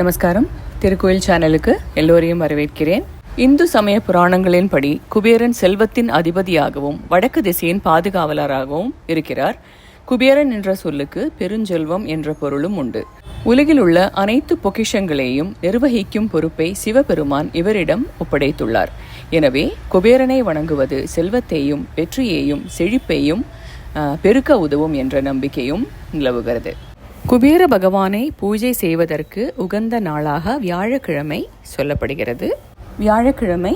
நமஸ்காரம். திருக்கோயில் சேனலுக்கு எல்லோரையும் வரவேற்கிறேன். இந்து சமய புராணங்களின்படி குபேரன் செல்வத்தின் அதிபதியாகவும் வடக்கு திசையின் பாதுகாவலராகவும் இருக்கிறார். குபேரன் என்ற சொல்லுக்கு பெருஞ்செல்வம் என்ற பொருளும் உண்டு. உலகில் உள்ள அனைத்து பொக்கிஷங்களையும் நிர்வகிக்கும் பொறுப்பை சிவபெருமான் இவரிடம் ஒப்படைத்துள்ளார். எனவே குபேரனை வணங்குவது செல்வத்தையும் வெற்றியையும் செழிப்பையும் பெருக்க உதவும் என்ற நம்பிக்கையும் நிலவுகிறது. குபேர பகவானை பூஜை செய்வதற்கு உகந்த நாளாக வியாழக்கிழமை சொல்லப்படுகிறது. வியாழக்கிழமை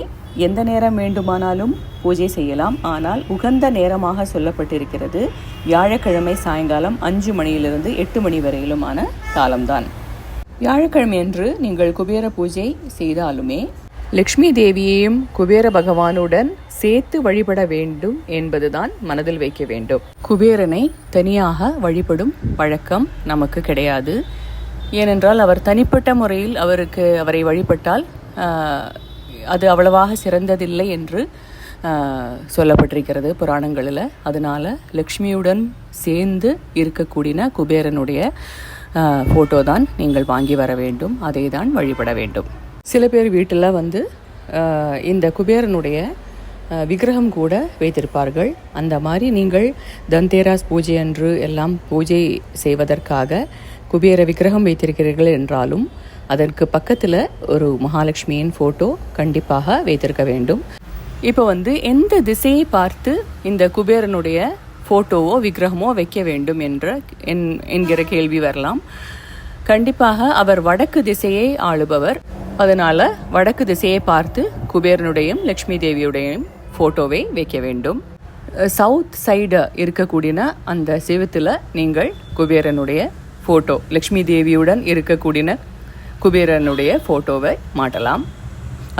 எந்த நேரம் வேண்டுமானாலும் பூஜை செய்யலாம். ஆனால் உகந்த நேரமாக சொல்லப்பட்டிருக்கிறது வியாழக்கிழமை சாயங்காலம் 5 மணியிலிருந்து 8 மணி வரையிலுமான காலம்தான். வியாழக்கிழமை அன்று நீங்கள் குபேர பூஜை செய்தாலுமே லக்ஷ்மி தேவியையும் குபேர பகவானுடன் சேர்த்து வழிபட வேண்டும் என்பதுதான் மனதில் வைக்க வேண்டும். குபேரனை தனியாக வழிபடும் வழக்கம் நமக்கு கிடையாது. ஏனென்றால் அவர் தனிப்பட்ட முறையில் அவரை வழிபட்டால் அது அவ்வளவாக சிறந்ததில்லை என்று சொல்லப்பட்டிருக்கிறது புராணங்களில். அதனால லக்ஷ்மியுடன் சேர்ந்து இருக்கக்கூடிய குபேரனுடைய ஃபோட்டோ தான் நீங்கள் வாங்கி வர வேண்டும். அதை தான் வழிபட வேண்டும். சில பேர் வீட்டில் இந்த குபேரனுடைய விக்கிரகம் கூட வைத்திருப்பார்கள். அந்த மாதிரி நீங்கள் தந்தேராஸ் பூஜை அன்று எல்லாம் பூஜை செய்வதற்காக குபேர விக்கிரகம் வைத்திருக்கிறீர்கள் என்றாலும் அதற்கு பக்கத்தில் ஒரு மகாலட்சுமியின் ஃபோட்டோ கண்டிப்பாக வைத்திருக்க வேண்டும். இப்போ எந்த திசையை பார்த்து இந்த குபேரனுடைய ஃபோட்டோவோ விக்கிரகமோ வைக்க வேண்டும் என்கிற கேள்வி வரலாம். கண்டிப்பாக அவர் வடக்கு திசையை ஆளுபவர். அதனால் வடக்கு திசையை பார்த்து குபேரனுடையும் லக்ஷ்மி தேவியுடையும் ஃபோட்டோவை வைக்க வேண்டும். சவுத் சைடு இருக்கக்கூடிய அந்த செவுத்தில் நீங்கள் குபேரனுடைய ஃபோட்டோ, லக்ஷ்மி தேவியுடன் இருக்கக்கூடிய குபேரனுடைய ஃபோட்டோவை மாட்டலாம்.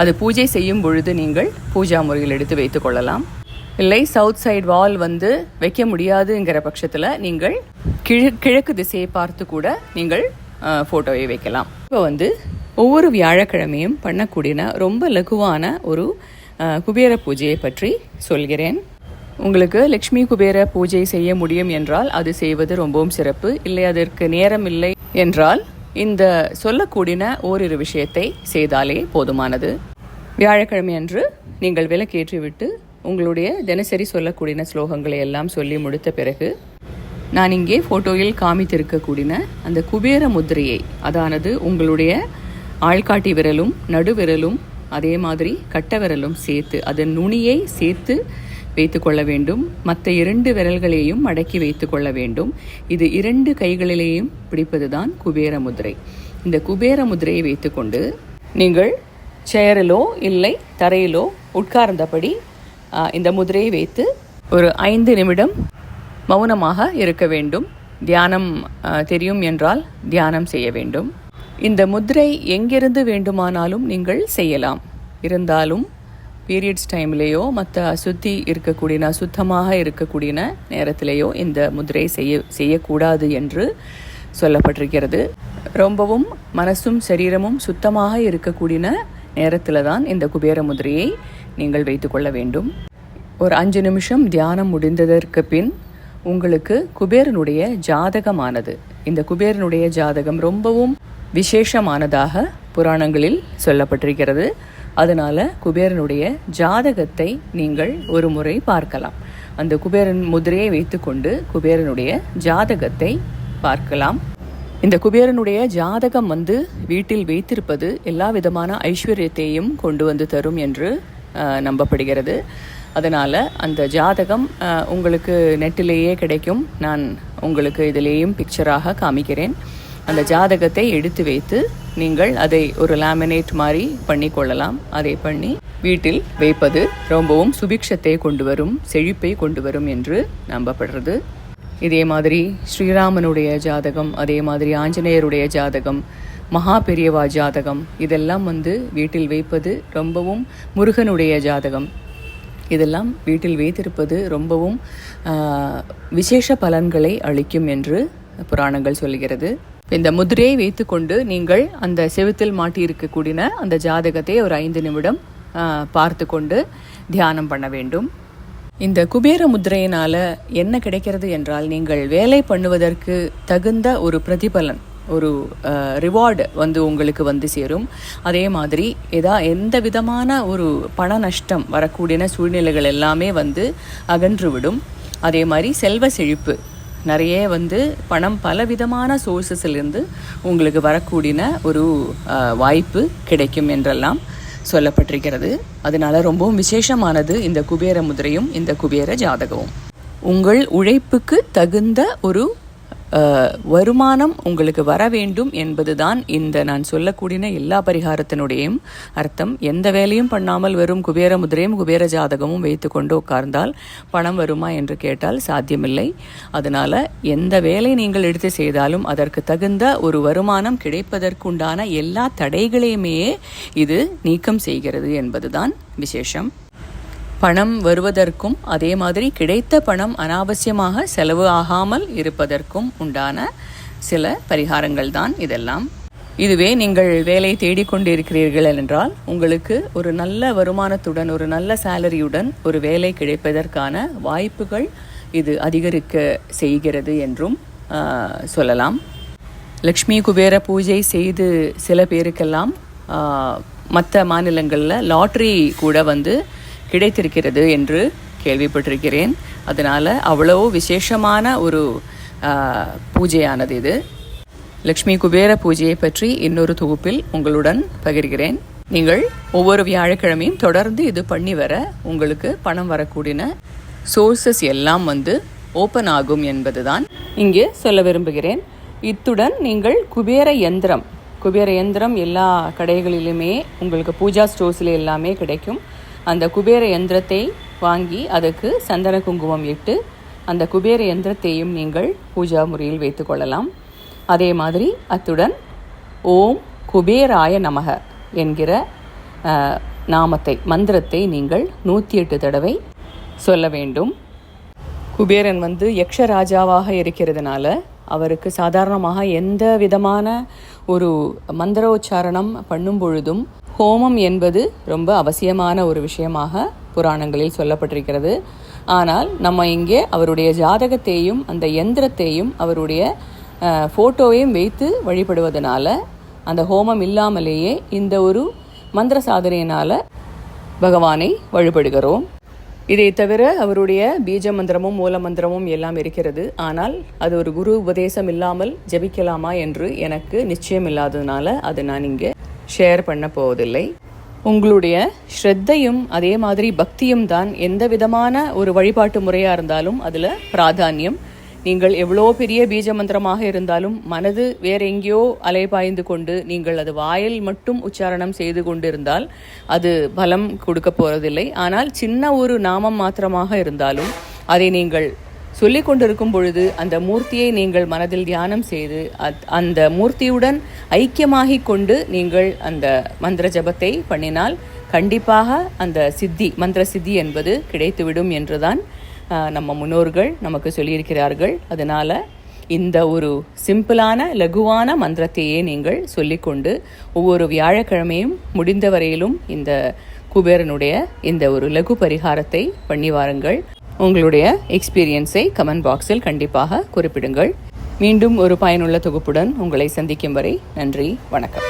அது பூஜை செய்யும் பொழுது நீங்கள் பூஜா முறையில் எடுத்து வைத்து கொள்ளலாம். இல்லை சவுத் சைடு வால் வைக்க முடியாதுங்கிற பட்சத்தில் நீங்கள் கிழக்கு திசையை பார்த்து கூட நீங்கள் ஃபோட்டோவை வைக்கலாம். இப்போ ஒவ்வொரு வியாழக்கிழமையும் பண்ணக்கூடிய ரொம்ப லகுவான ஒரு குபேர பூஜையை பற்றி சொல்கிறேன். உங்களுக்கு லக்ஷ்மி குபேர பூஜை செய்ய முடியும் என்றால் அது செய்வது ரொம்பவும் சிறப்பு. இல்லை அதற்கு நேரம் இல்லை என்றால் இந்த சொல்லக்கூடிய ஓரிரு விஷயத்தை செய்தாலே போதுமானது. வியாழக்கிழமை அன்று நீங்கள் விளக்கேற்றிவிட்டு உங்களுடைய தினசரி சொல்லக்கூடிய ஸ்லோகங்களை எல்லாம் சொல்லி முடித்த பிறகு நான் இங்கே ஃபோட்டோவில் காமித்திருக்கக்கூடிய அந்த குபேர முத்திரையை, அதானது உங்களுடைய ஆள்காட்டி விரலும் நடுவிரலும் அதே மாதிரி கட்ட விரலும் சேர்த்து அதன் நுனியை சேர்த்து வைத்து கொள்ள வேண்டும். மற்ற 2 விரல்களையும் மடக்கி வைத்து கொள்ள வேண்டும். இது 2 கைகளிலேயும் பிடிப்பதுதான் குபேர முதிரை. இந்த குபேர முதிரையை வைத்துக்கொண்டு நீங்கள் சேரிலோ இல்லை தரையிலோ உட்கார்ந்தபடி இந்த முதிரையை வைத்து ஒரு 5 நிமிடம் மௌனமாக இருக்க வேண்டும். தியானம் தெரியும் என்றால் தியானம் செய்ய வேண்டும். இந்த முத்திரை எங்கிருந்து வேண்டுமானாலும் நீங்கள் செய்யலாம். இருந்தாலும் பீரியட்ஸ் டைம்லேயோ மற்ற சுத்தமாக இருக்கக்கூடிய நேரத்திலேயோ இந்த முத்திரை செய்யக்கூடாது என்று சொல்லப்பட்டிருக்கிறது. ரொம்பவும் மனசும் சரீரமும் சுத்தமாக இருக்கக்கூடிய நேரத்தில் தான் இந்த குபேர முதிரையை நீங்கள் வைத்துக்கொள்ள வேண்டும். ஒரு 5 நிமிஷம் தியானம் முடிந்ததற்கு பின் உங்களுக்கு குபேரனுடைய ஜாதகமானது, இந்த குபேரனுடைய ஜாதகம் ரொம்பவும் விசேஷமானதாக புராணங்களில் சொல்லப்பட்டிருக்கிறது. அதனால் குபேரனுடைய ஜாதகத்தை நீங்கள் ஒரு முறை பார்க்கலாம். அந்த குபேரன் முதிரையை வைத்துக்கொண்டு குபேரனுடைய ஜாதகத்தை பார்க்கலாம். இந்த குபேரனுடைய ஜாதகம் வீட்டில் வைத்திருப்பது எல்லா விதமான ஐஸ்வர்யத்தையும் கொண்டு தரும் என்று நம்பப்படுகிறது. அதனால் அந்த ஜாதகம் உங்களுக்கு நெட்டிலேயே கிடைக்கும். நான் உங்களுக்கு இதிலேயும் பிக்சராக காமிக்கிறேன். அந்த ஜாதகத்தை எடுத்து வைத்து நீங்கள் அதை ஒரு லேமினேட் மாதிரி பண்ணி கொள்ளலாம். அதை பண்ணி வீட்டில் வைப்பது ரொம்பவும் சுபிக்ஷத்தை கொண்டு வரும், செழிப்பை கொண்டு வரும் என்று நம்பப்படுறது. இதே மாதிரி ஸ்ரீராமனுடைய ஜாதகம், அதே மாதிரி ஆஞ்சநேயருடைய ஜாதகம், மகா பெரியவா ஜாதகம் இதெல்லாம் வீட்டில் வைப்பது ரொம்பவும், முருகனுடைய ஜாதகம் இதெல்லாம் வீட்டில் வைத்திருப்பது ரொம்பவும் விசேஷ பலன்களை அளிக்கும் என்று புராணங்கள் சொல்கிறது. இந்த முதிரையை வைத்துக்கொண்டு நீங்கள் அந்த செவுத்தில் மாட்டியிருக்கக்கூடிய அந்த ஜாதகத்தை ஒரு 5 நிமிடம் பார்த்து கொண்டு தியானம் பண்ண வேண்டும். இந்த குபேர முத்திரையினால் என்ன கிடைக்கிறது என்றால், நீங்கள் வேலை பண்ணுவதற்கு தகுந்த ஒரு பிரதிபலன் ஒரு ரிவார்டு வந்து உங்களுக்கு வந்து சேரும். அதே மாதிரி எந்த விதமான ஒரு பண நஷ்டம் வரக்கூடிய சூழ்நிலைகள் எல்லாமே வந்து அகன்றுவிடும். அதே மாதிரி செல்வ செழிப்பு நிறைய வந்து பணம் பலவிதமான சோர்ஸஸ்லேருந்து உங்களுக்கு வரக்கூடிய ஒரு வாய்ப்பு கிடைக்கும் என்றெல்லாம் சொல்லப்பட்டிருக்கிறது. அதனால ரொம்பவும் விசேஷமானது இந்த குபேர முதிரையும் இந்த குபேர ஜாதகமும். உங்கள் உழைப்புக்கு தகுந்த ஒரு வருமானம் உங்களுக்கு வர வேண்டும் என்பதுதான் இந்த நான் சொல்லக்கூடிய எல்லா பரிகாரத்தினுடையும் அர்த்தம். எந்த வேலையும் பண்ணாமல் வெறும் குபேர முதிரையும் குபேர ஜாதகமும் வைத்து கொண்டு உட்கார்ந்தால் பணம் வருமா என்று கேட்டால் சாத்தியமில்லை. அதனால எந்த வேலை நீங்கள் எடுத்து செய்தாலும் அதற்கு தகுந்த ஒரு வருமானம் கிடைப்பதற்குண்டான எல்லா தடைகளையுமே இது நீக்கம் செய்கிறது என்பதுதான் விசேஷம். பணம் வருவதற்கும் அதே மாதிரி கிடைத்த பணம் அனாவசியமாக செலவு ஆகாமல் இருப்பதற்கும் உண்டான சில பரிகாரங்கள் தான் இதெல்லாம். இதுவே நீங்கள் வேலை தேடிக்கொண்டிருக்கிறீர்கள் என்றால் உங்களுக்கு ஒரு நல்ல வருமானத்துடன் ஒரு நல்ல சேலரியுடன் ஒரு வேலை கிடைப்பதற்கான வாய்ப்புகள் இது அதிகரிக்க செய்கிறது என்றும் சொல்லலாம். லக்ஷ்மி குபேர பூஜை செய்து சில பேருக்கெல்லாம் மற்ற மாநிலங்களில் லாட்ரி கூட வந்து கிடைத்திருக்கிறது என்று கேள்விப்பட்டிருக்கிறேன். அதனால் அவ்வளோ விசேஷமான ஒரு பூஜையானது இது. லக்ஷ்மி குபேர பூஜையை பற்றி இன்னொரு தொகுப்பில் உங்களுடன் பகிர்கிறேன். நீங்கள் ஒவ்வொரு வியாழக்கிழமையும் தொடர்ந்து இது பண்ணி வர உங்களுக்கு பணம் வரக்கூடிய சோர்சஸ் எல்லாம் வந்து ஓப்பன் ஆகும் என்பதுதான் இங்கே சொல்ல விரும்புகிறேன். இத்துடன் நீங்கள் குபேர யந்திரம் எல்லா கடைகளிலுமே உங்களுக்கு பூஜா ஸ்டோர்ஸில் எல்லாமே கிடைக்கும். அந்த குபேர யந்திரத்தை வாங்கி அதுக்கு சந்தன குங்குமம் இட்டு அந்த குபேர யந்திரத்தையும் நீங்கள் பூஜா முறையில் வைத்து கொள்ளலாம். அதே மாதிரி அத்துடன் ஓம் குபேராய நமக என்கிற மந்திரத்தை நீங்கள் 108 தடவை சொல்ல வேண்டும். குபேரன் வந்து யக்ஷராஜாவாக இருக்கிறதுனால அவருக்கு சாதாரணமாக எந்த விதமான ஒரு மந்திரோச்சாரணம் பண்ணும் பொழுதும் ஹோமம் என்பது ரொம்ப அவசியமான ஒரு விஷயமாக புராணங்களில் சொல்லப்பட்டிருக்கிறது. ஆனால் நம்ம இங்கே அவருடைய ஜாதகத்தையும் அந்த யந்திரத்தையும் அவருடைய ஃபோட்டோவையும் வைத்து வழிபடுவதனால அந்த ஹோமம் இல்லாமலேயே இந்த ஒரு மந்திர சாதனையினால் பகவானை வழிபடுகிறோம். இதை தவிர அவருடைய பீஜ மந்திரமும் மூல மந்திரமும் எல்லாம் இருக்கிறது. ஆனால் அது ஒரு குரு உபதேசம் இல்லாமல் ஜபிக்கலாமா என்று எனக்கு நிச்சயம் இல்லாததுனால அது நான் இங்கே ஷேர் பண்ண போவதில்லை. உங்களுடைய ஸ்ரத்தையும் அதே மாதிரி பக்தியும் தான் எந்த விதமான ஒரு வழிபாட்டு முறையாக இருந்தாலும் அதில் பிராதானியம். நீங்கள் எவ்வளோ பெரிய பீஜ மந்திரமாக இருந்தாலும் மனது வேற எங்கேயோ அலைபாய்ந்து கொண்டு நீங்கள் அது வாயில் மட்டும் உச்சாரணம் செய்து கொண்டு இருந்தால் அது பலம் கொடுக்க போவதில்லை. ஆனால் சின்ன ஒரு நாமம் மாத்திரமாக இருந்தாலும் அதை நீங்கள் சொல்லிக் கொண்டிருக்கும் பொழுது அந்த மூர்த்தியை நீங்கள் மனதில் தியானம் செய்து அந்த மூர்த்தியுடன் ஐக்கியமாகி கொண்டு நீங்கள் அந்த மந்திர ஜபத்தை பண்ணினால் கண்டிப்பாக அந்த மந்திர சித்தி என்பது கிடைத்துவிடும் என்றுதான் நம்ம முன்னோர்கள் நமக்கு சொல்லியிருக்கிறார்கள். அதனால் இந்த ஒரு சிம்பிளான லகுவான மந்திரத்தையே நீங்கள் சொல்லிக்கொண்டு ஒவ்வொரு வியாழக்கிழமையும் முடிந்த வரையிலும் இந்த குபேரனுடைய இந்த ஒரு லகு பரிகாரத்தை பண்ணி வாருங்கள். உங்களுடைய எக்ஸ்பீரியன்ஸை கமெண்ட் பாக்ஸில் கண்டிப்பாக குறிப்பிடுங்கள். மீண்டும் ஒரு பயனுள்ள தொகுப்புடன் உங்களை சந்திக்கும் வரை நன்றி, வணக்கம்.